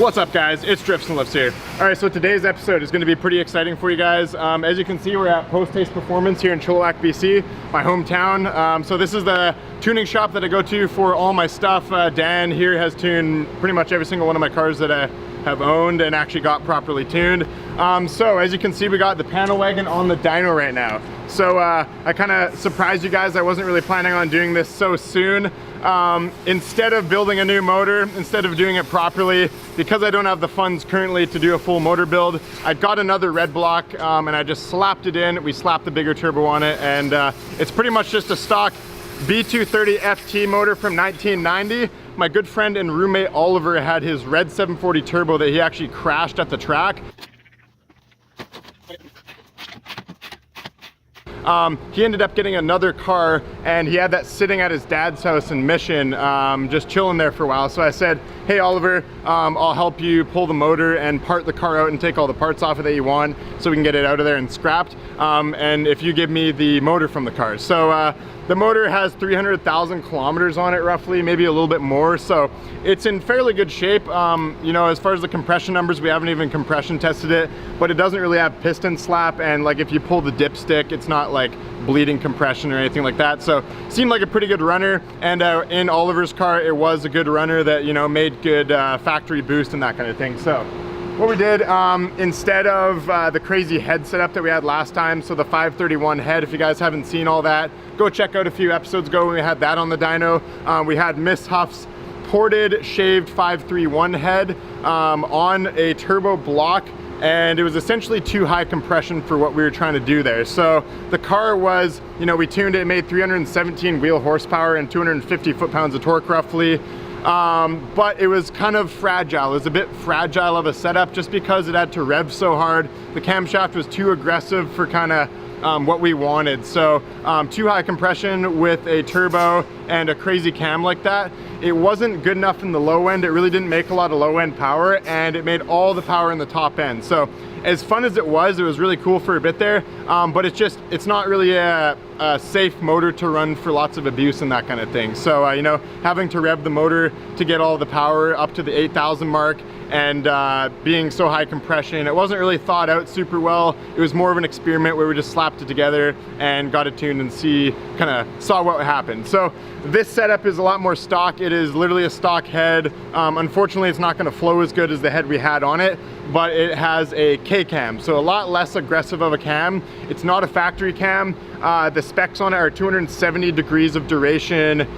What's up, guys? It's Drifts and Lifts here. All right, so today's episode is going to be pretty exciting for you guys. As you can see, we're at Haste Performance here in Chilliwack, BC, my hometown. So this is the tuning shop that I go to for all my stuff. Dan here has tuned pretty much every single one of my cars that I have owned and actually got properly tuned. So as you can see, we got the panel wagon on the dyno right now. So I kind of surprised you guys. I wasn't really planning on doing this so soon. Instead of building a new motor, instead of doing it properly, because I don't have the funds currently to do a full motor build, I got another red block and I just slapped it in. We slapped the bigger turbo on it, and it's pretty much just a stock B230 FT motor from 1990. My good friend and roommate Oliver had his red 740 turbo that he actually crashed at the track. He ended up getting another car, and he had that sitting at his dad's house in Mission, just chilling there for a while. So I said, hey Oliver, I'll help you pull the motor and part the car out and take all the parts off of that you want so we can get it out of there and scrapped, and if you give me the motor from the car. So the motor has 300,000 kilometers on it roughly, maybe a little bit more, so it's in fairly good shape. You know, as far as the compression numbers, we haven't even compression tested it, but it doesn't really have piston slap, and like if you pull the dipstick, it's not like bleeding compression or anything like that. So seemed like a pretty good runner, and in Oliver's car it was a good runner that, you know, made good factory boost and that kind of thing. So what we did, instead of the crazy head setup that we had last time, so the 531 head, if you guys haven't seen all that, go check out a few episodes ago when we had that on the dyno. We had Miss Huff's ported shaved 531 head on a turbo block, and it was essentially too high compression for what we were trying to do there. So the car was, you know, we tuned it, it made 317 wheel horsepower and 250 foot-pounds of torque roughly. But it was kind of fragile. It was a bit fragile of a setup just because it had to rev so hard. The camshaft was too aggressive for kind of what we wanted. So too high compression with a turbo and a crazy cam like that. It wasn't good enough in the low end. It really didn't make a lot of low end power, and it made all the power in the top end. So as fun as it was really cool for a bit there, but it's not really a safe motor to run for lots of abuse and that kind of thing. So you know, having to rev the motor to get all the power up to the 8,000 mark, and being so high compression, it wasn't really thought out super well. It was more of an experiment where we just slapped it together and got it tuned and saw what happened. So this setup is a lot more stock. It is literally a stock head. Unfortunately, it's not going to flow as good as the head we had on it, but it has a K-cam, so a lot less aggressive of a cam. It's not a factory cam. The specs on it are 270 degrees of duration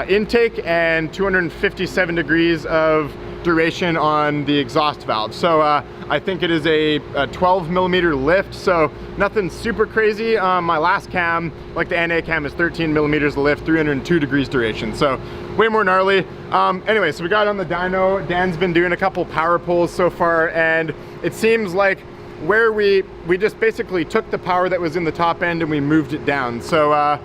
intake and 257 degrees of duration on the exhaust valve. So I think it is a 12 millimeter lift, so nothing super crazy. My last cam, like the NA cam, is 13 millimeters lift, 302 degrees duration, so way more gnarly. Anyway, so we got on the dyno. Dan's been doing a couple power pulls so far, and it seems like where we just basically took the power that was in the top end and we moved it down. So a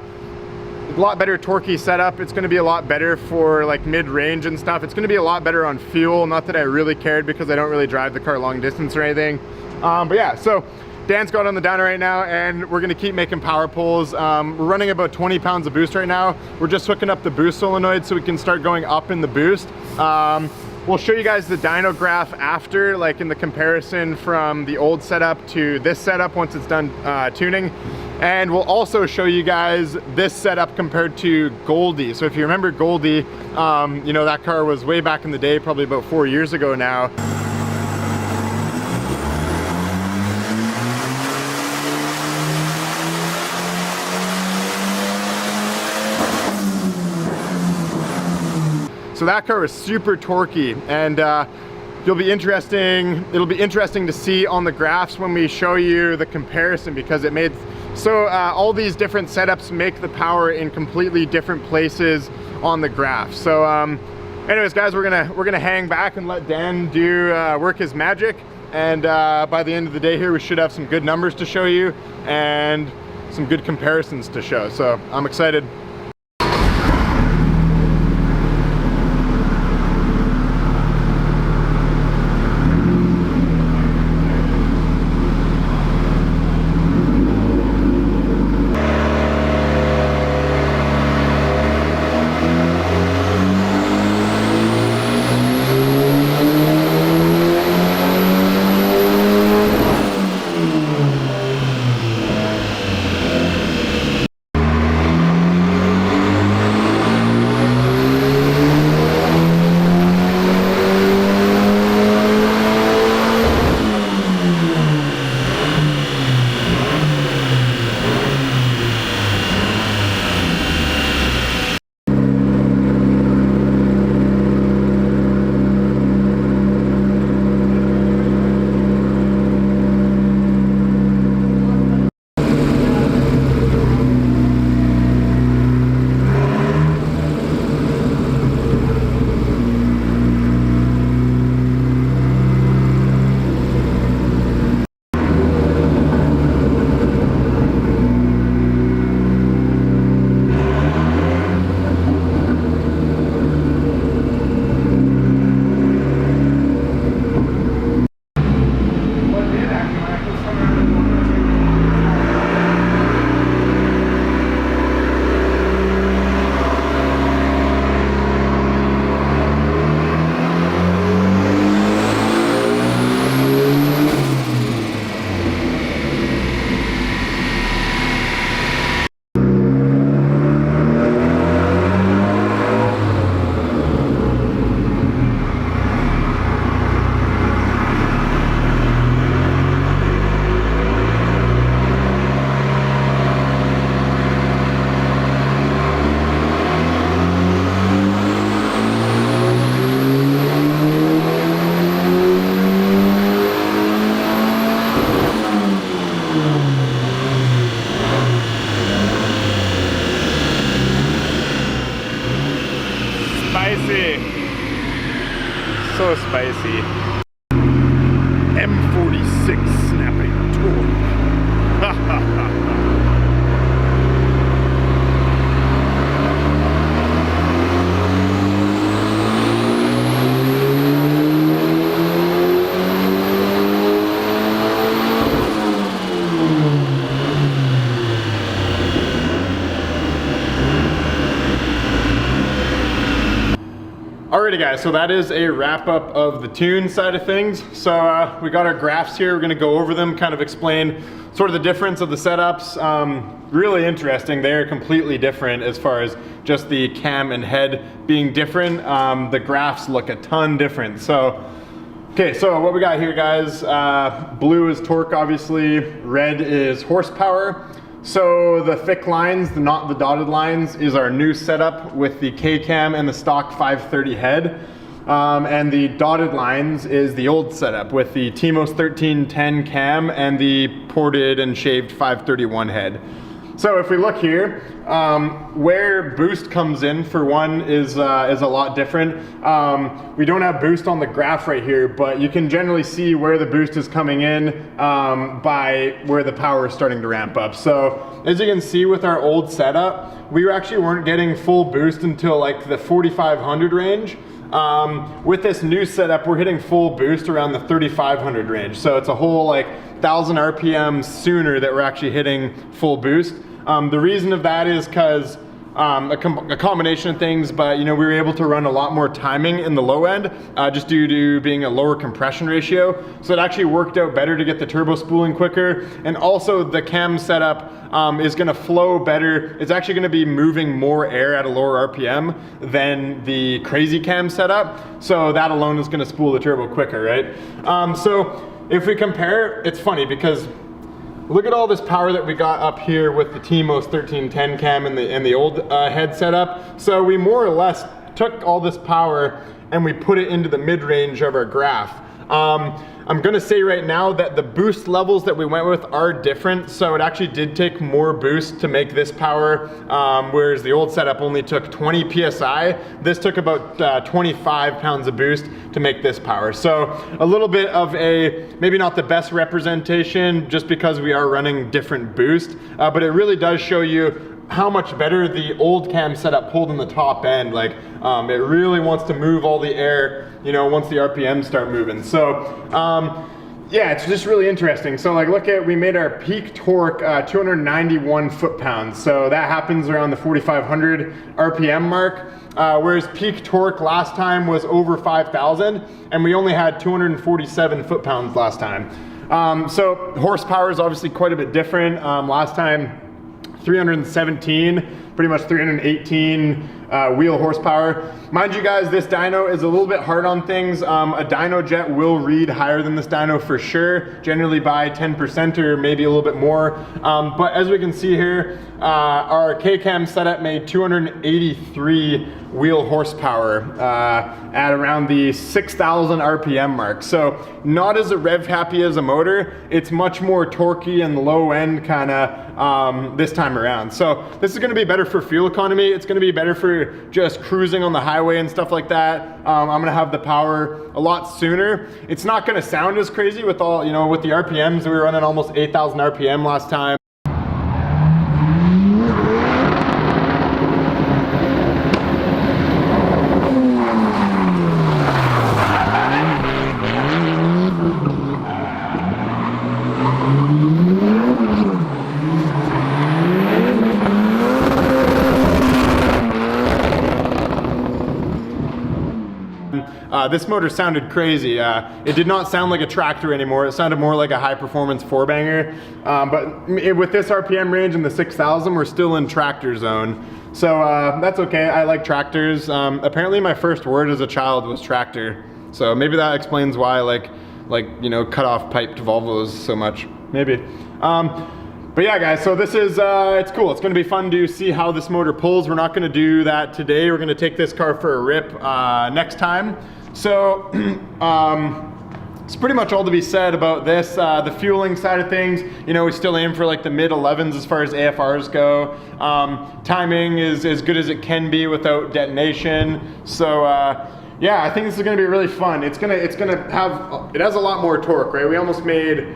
lot better torquey setup. It's going to be a lot better for like mid-range and stuff. It's going to be a lot better on fuel. Not that I really cared because I don't really drive the car long distance or anything. But yeah, so Dan's got on the dyno right now, and we're going to keep making power pulls. We're running about 20 pounds of boost right now. We're just hooking up the boost solenoid so we can start going up in the boost. We'll show you guys the dyno graph after, like in the comparison from the old setup to this setup once it's done tuning. And we'll also show you guys this setup compared to Goldie. So if you remember Goldie, you know, that car was way back in the day, probably about 4 years ago now. So that car is super torquey, and it'll be interesting to see on the graphs when we show you the comparison, because it made so all these different setups make the power in completely different places on the graph. So anyways, guys, we're gonna hang back and let Dan do work his magic, and by the end of the day here we should have some good numbers to show you and some good comparisons to show. So I'm excited. So spicy. M46 snapping torque. Ha ha ha. Alrighty guys, so that is a wrap up of the tune side of things. So we got our graphs here, we're gonna go over them, kind of explain sort of the difference of the setups. Really interesting, they're completely different as far as just the cam and head being different. The graphs look a ton different. So, okay, so what we got here guys, blue is torque obviously, red is horsepower. So the thick lines, not the dotted lines, is our new setup with the K-cam and the stock 530 head. And the dotted lines is the old setup with the Timos 1310 cam and the ported and shaved 531 head. So if we look here, where boost comes in for one is a lot different. We don't have boost on the graph right here, but you can generally see where the boost is coming in by where the power is starting to ramp up. So as you can see with our old setup, we actually weren't getting full boost until like the 4500 range. With this new setup, we're hitting full boost around the 3500 range. So it's a whole like 1000 RPM sooner that we're actually hitting full boost. The reason of that is because a combination of things, but you know, we were able to run a lot more timing in the low end just due to being a lower compression ratio. So it actually worked out better to get the turbo spooling quicker. And also the cam setup is gonna flow better. It's actually gonna be moving more air at a lower RPM than the crazy cam setup. So that alone is gonna spool the turbo quicker, right? So if we compare, it's funny because look at all this power that we got up here with the Timos 1310 cam and the old head setup. So we more or less took all this power and we put it into the mid-range of our graph. I'm gonna say right now that the boost levels that we went with are different. So it actually did take more boost to make this power, whereas the old setup only took 20 PSI. This took about 25 pounds of boost to make this power. So a little bit of a, maybe not the best representation just because we are running different boost, but it really does show you how much better the old cam setup pulled in the top end. Like it really wants to move all the air, you know, once the RPMs start moving. So yeah, it's just really interesting. So like look at, we made our peak torque 291 foot-pounds. So that happens around the 4500 RPM mark. Whereas peak torque last time was over 5,000 and we only had 247 foot-pounds last time. So horsepower is obviously quite a bit different. Last time 317, pretty much 318 wheel horsepower. Mind you guys, this dyno is a little bit hard on things. A dyno jet will read higher than this dyno for sure, generally by 10% or maybe a little bit more. But as we can see here, our K-cam setup made 283 wheel horsepower at around the 6,000 RPM mark. So not as a rev happy as a motor, it's much more torquey and low end kind of this time around. So this is gonna be better for fuel economy. It's gonna be better for just cruising on the highway and stuff like that. I'm gonna have the power a lot sooner. It's not gonna sound as crazy with all, you know, with the RPMs. We were running almost 8,000 RPM last time. This motor sounded crazy. It did not sound like a tractor anymore. It sounded more like a high performance four banger. But with this RPM range and the 6,000, we're still in tractor zone. So that's okay, I like tractors. Apparently my first word as a child was tractor. So maybe that explains why I like you know, cut off piped Volvos so much, maybe. But yeah guys, so this is, it's cool. It's gonna be fun to see how this motor pulls. We're not gonna do that today. We're gonna take this car for a rip next time. So it's pretty much all to be said about this. The fueling side of things, you know, we still aim for like the mid 11s as far as AFRs go. Timing is as good as it can be without detonation. So Yeah, I think this is gonna be really fun. It has a lot more torque, right? We almost made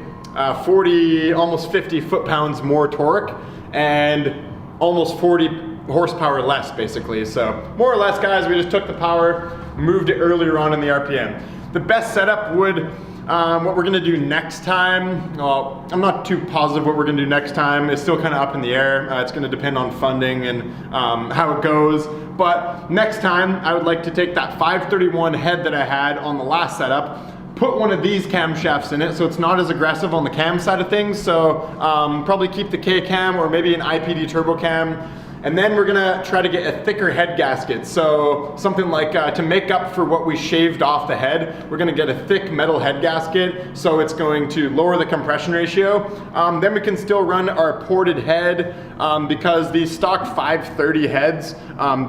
40, almost 50 foot-pounds more torque and almost 40 horsepower less, basically. So more or less, guys, we just took the power, moved it earlier on in the RPM. The best setup would, what we're gonna do next time, well, I'm not too positive what we're gonna do next time. It's still kind of up in the air. It's gonna depend on funding and how it goes. But next time, I would like to take that 531 head that I had on the last setup, put one of these camshafts in it so it's not as aggressive on the cam side of things. So probably keep the K cam or maybe an IPD turbo cam. And then we're gonna try to get a thicker head gasket. So something like, to make up for what we shaved off the head, we're gonna get a thick metal head gasket, so it's going to lower the compression ratio. Then we can still run our ported head, because these stock 530 heads,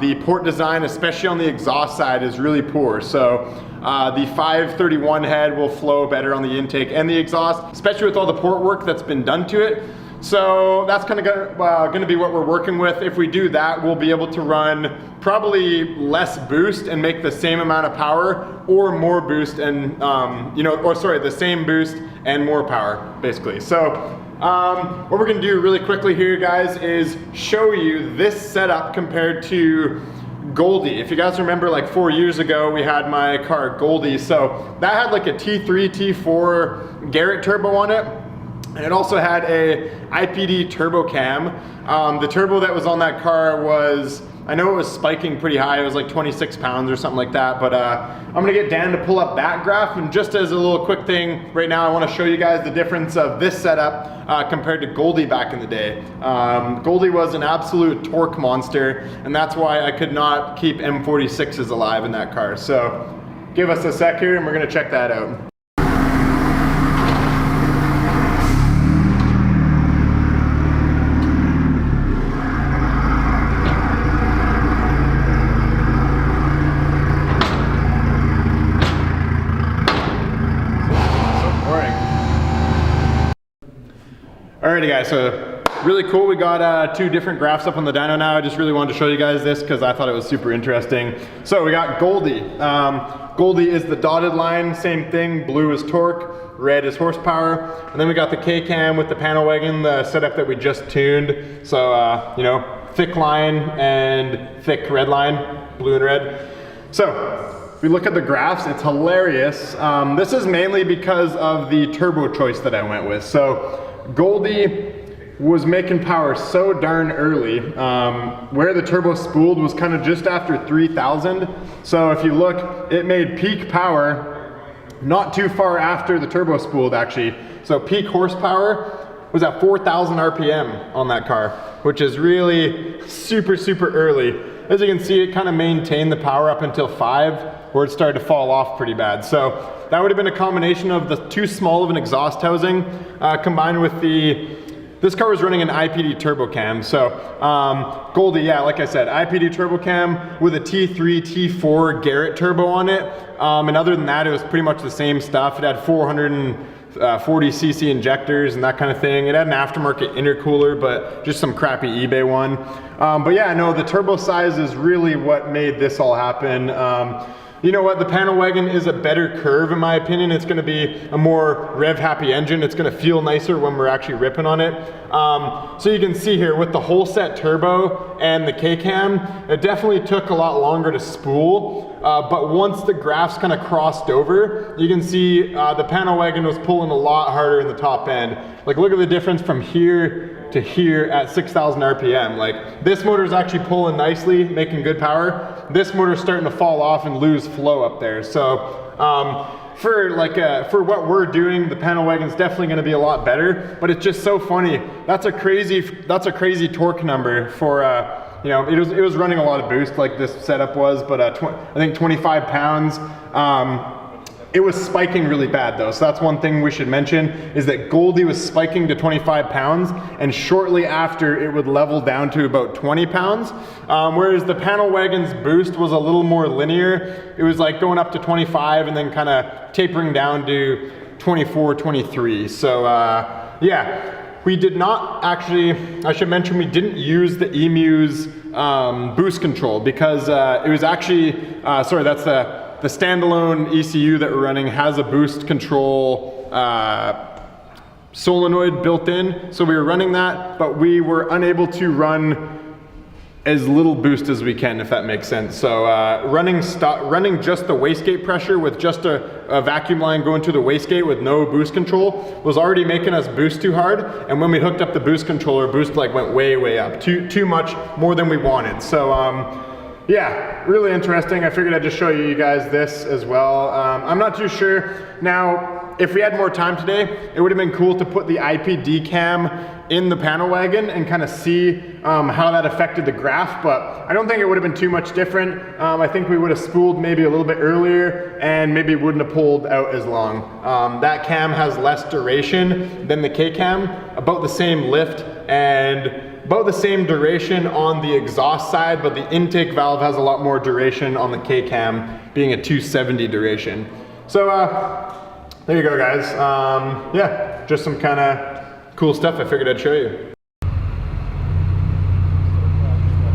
the port design, especially on the exhaust side, is really poor. So the 531 head will flow better on the intake and the exhaust, especially with all the port work that's been done to it. So that's kind of gonna be what we're working with. If we do that, we'll be able to run probably less boost and make the same amount of power, or more boost and, the same boost and more power, basically. So what we're gonna do really quickly here, guys, is show you this setup compared to Goldie. If you guys remember, like 4 years ago, we had my car Goldie. So that had like a T3, T4 Garrett turbo on it. And it also had a IPD turbo cam. The turbo that was on that car was, I know it was spiking pretty high. It was like 26 pounds or something like that. But I'm gonna get Dan to pull up that graph. And just as a little quick thing, right now I wanna show you guys the difference of this setup compared to Goldie back in the day. Goldie was an absolute torque monster, and that's why I could not keep M46s alive in that car. So give us a sec here and we're gonna check that out. Alrighty guys, so really cool. We got 2 different graphs up on the dyno now. I just really wanted to show you guys this because I thought it was super interesting. So we got Goldie. Goldie is the dotted line, same thing. Blue is torque, red is horsepower. And then we got the K cam with the panel wagon, the setup that we just tuned. So, thick line and thick red line, blue and red. So if we look at the graphs, it's hilarious. This is mainly because of the turbo choice that I went with. So Goldie was making power so darn early. Where the turbo spooled was kind of just after 3,000. So if you look, it made peak power not too far after the turbo spooled, actually. So peak horsepower was at 4,000 RPM on that car, which is really super, super early. As you can see, it kind of maintained the power up until 5, where it started to fall off pretty bad. So that would have been a combination of the too small of an exhaust housing combined with this car was running an IPD turbo cam. So Goldie, yeah, like I said, IPD turbo cam with a T3, T4 Garrett turbo on it. And other than that, it was pretty much the same stuff. It had 440cc injectors and that kind of thing. It had an aftermarket intercooler, but just some crappy eBay one. But yeah, no, the turbo size is really what made this all happen. You know what, the panel wagon is a better curve in my opinion. It's gonna be a more rev happy engine. It's gonna feel nicer when we're actually ripping on it. So you can see here with the whole set turbo and the K-cam, it definitely took a lot longer to spool. But once the graphs kind of crossed over, you can see the panel wagon was pulling a lot harder in the top end. Like look at the difference from here to here at 6,000 RPM. Like this motor is actually pulling nicely, making good power. This motor is starting to fall off and lose flow up there. So for what we're doing, the panel wagon's definitely going to be a lot better. But it's just so funny. That's a crazy torque number for it was running a lot of boost like this setup was, but I think 25 pounds. It was spiking really bad though, so that's one thing we should mention, is that Goldie was spiking to 25 pounds, and shortly after it would level down to about 20 pounds, whereas the panel wagon's boost was a little more linear. It was like going up to 25 and then kind of tapering down to 24, 23. So yeah. We did not actually, I should mention, we didn't use the Emu's boost control because it was actually, sorry, that's the the standalone ECU that we're running has a boost control solenoid built in. So we were running that, but we were unable to run as little boost as we can, if that makes sense. So running just the wastegate pressure with just a vacuum line going to the wastegate with no boost control was already making us boost too hard. And when we hooked up the boost controller, boost like went way up, too much, more than we wanted. So yeah, really interesting. I figured I'd just show you guys this as well. I'm not too sure. Now, if we had more time today, it would have been cool to put the IPD cam in the panel wagon and kind of see how that affected the graph, but I don't think it would have been too much different. I think we would have spooled maybe a little bit earlier and maybe wouldn't have pulled out as long. That cam has less duration than the K cam, about the same lift and about the same duration on the exhaust side, but the intake valve has a lot more duration on the K cam, being a 270 duration. So there you go, guys. Yeah, just some kind of cool stuff I figured I'd show you.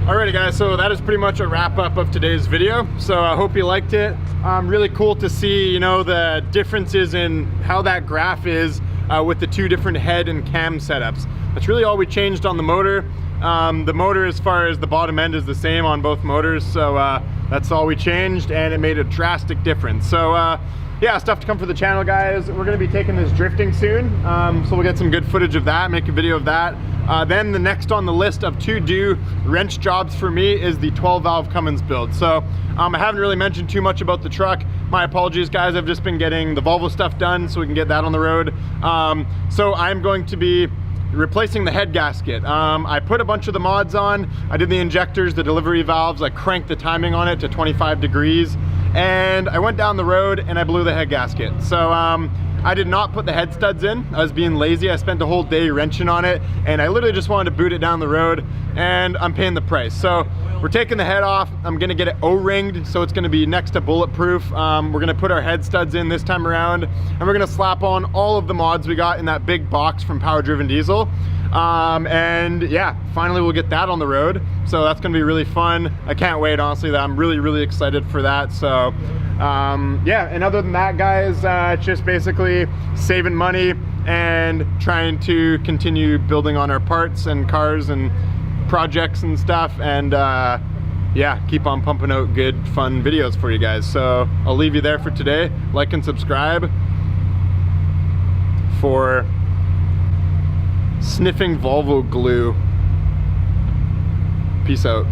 Alrighty guys, so that is pretty much a wrap up of today's video. So I hope you liked it. Really cool to see, you know, the differences in how that graph is with the two different head and cam setups. That's really all we changed on the motor. The motor, as far as the bottom end, is the same on both motors. So that's all we changed, and it made a drastic difference. So yeah, stuff to come for the channel, guys. We're gonna be taking this drifting soon, so we'll get some good footage of that, make a video of that. Then the next on the list of to-do wrench jobs for me is the 12-valve Cummins build. So I haven't really mentioned too much about the truck. My apologies, guys. I've just been getting the Volvo stuff done so we can get that on the road. So I'm going to be replacing the head gasket. I put a bunch of the mods on. I did the injectors, the delivery valves. I cranked the timing on it to 25 degrees. And I went down the road and I blew the head gasket. So I did not put the head studs in. I was being lazy. I spent the whole day wrenching on it, and I literally just wanted to boot it down the road, and I'm paying the price. So we're taking the head off. I'm gonna get it O-ringed, so it's gonna be next to bulletproof. We're gonna put our head studs in this time around, and we're gonna slap on all of the mods we got in that big box from Power Driven Diesel. And yeah, finally we'll get that on the road. So that's gonna be really fun. I can't wait, honestly. I'm really excited for that. So yeah, and other than that, guys, it's just basically saving money and trying to continue building on our parts and cars and projects and stuff, and yeah, keep on pumping out good fun videos for you guys. So I'll leave you there for today. Like and subscribe for sniffing Volvo glue. Peace out.